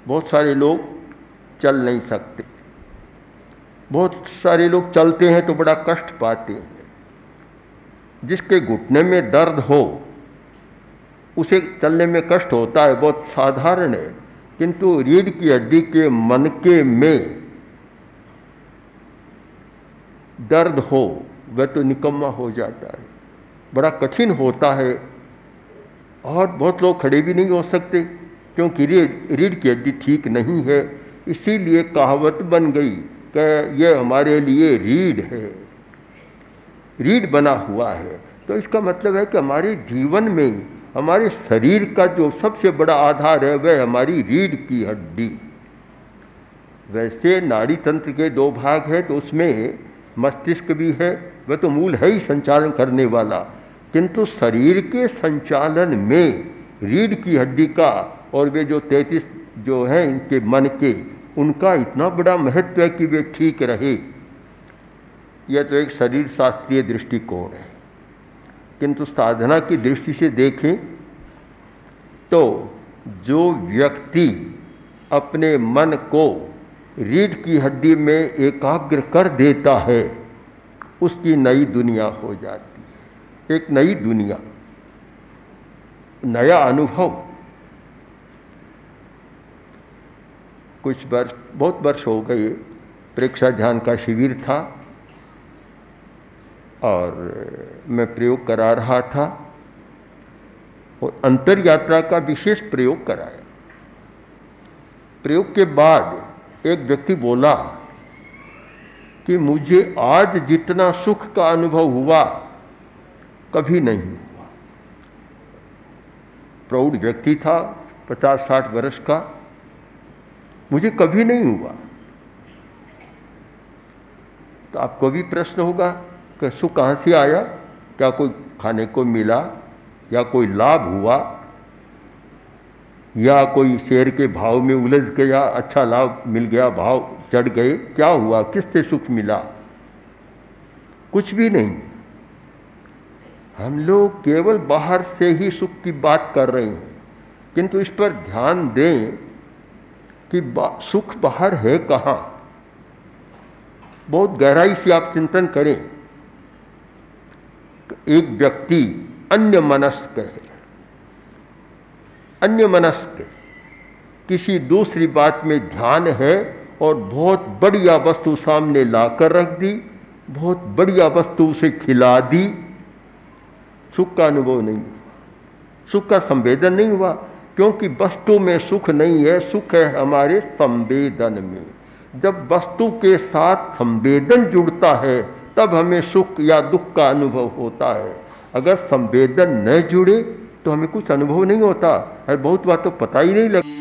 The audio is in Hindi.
बहुत सारे लोग चल नहीं सकते, बहुत सारे लोग चलते हैं तो बड़ा कष्ट पाते हैं। जिसके घुटने में दर्द हो उसे चलने में कष्ट होता है, बहुत साधारण है। किंतु रीढ़ की हड्डी के मनके में दर्द हो वह तो निकम्मा हो जाता है, बड़ा कठिन होता है। और बहुत लोग खड़े भी नहीं हो सकते क्योंकि रीढ़ की हड्डी ठीक नहीं है। इसीलिए कहावत बन गई कि यह हमारे लिए रीढ़ है, रीढ़ बना हुआ है। तो इसका मतलब है कि हमारे जीवन में हमारे शरीर का जो सबसे बड़ा आधार है वह हमारी रीढ़ की हड्डी। वैसे नाड़ी तंत्र के दो भाग है तो उसमें मस्तिष्क भी है, वह तो मूल है ही संचालन करने वाला। किंतु शरीर के संचालन में रीढ़ की हड्डी का और वे जो 33 जो हैं इनके मन के, उनका इतना बड़ा महत्व है कि वे ठीक रहे। यह तो एक शरीर शास्त्रीय दृष्टिकोण है। किंतु साधना की दृष्टि से देखें तो जो व्यक्ति अपने मन को रीढ़ की हड्डी में एकाग्र कर देता है उसकी नई दुनिया हो जाती है, एक नई दुनिया, नया अनुभव। कुछ वर्ष, बहुत वर्ष हो गए, प्रेक्षा ध्यान का शिविर था और मैं प्रयोग करा रहा था और अंतर यात्रा का विशेष प्रयोग कराया। प्रयोग के बाद एक व्यक्ति बोला कि मुझे आज जितना सुख का अनुभव हुआ कभी नहीं हुआ। प्रौढ़ व्यक्ति था, 50-60 वर्ष का, मुझे कभी नहीं हुआ। तो आपको भी प्रश्न होगा कि सुख कहाँ से आया? क्या कोई खाने को मिला या कोई लाभ हुआ या कोई शेयर के भाव में उलझ गया, अच्छा लाभ मिल गया, भाव चढ़ गए, क्या हुआ, किससे सुख मिला? कुछ भी नहीं। हम लोग केवल बाहर से ही सुख की बात कर रहे हैं। किंतु इस पर ध्यान दें कि सुख बाहर है कहाँ। बहुत गहराई से आप चिंतन करें। एक व्यक्ति अन्य मनस्क है, अन्य मनस्क किसी दूसरी बात में ध्यान है और बहुत बढ़िया वस्तु सामने लाकर रख दी, बहुत बढ़िया वस्तु उसे खिला दी, सुख का अनुभव नहीं हुआ, सुख का संवेदन नहीं हुआ। क्योंकि वस्तु में सुख नहीं है, सुख है हमारे संवेदन में। जब वस्तु के साथ संवेदन जुड़ता है तब हमें सुख या दुख का अनुभव होता है। अगर संवेदन न जुड़े तो हमें कुछ अनुभव नहीं होता है, बहुत बार तो पता ही नहीं लगता।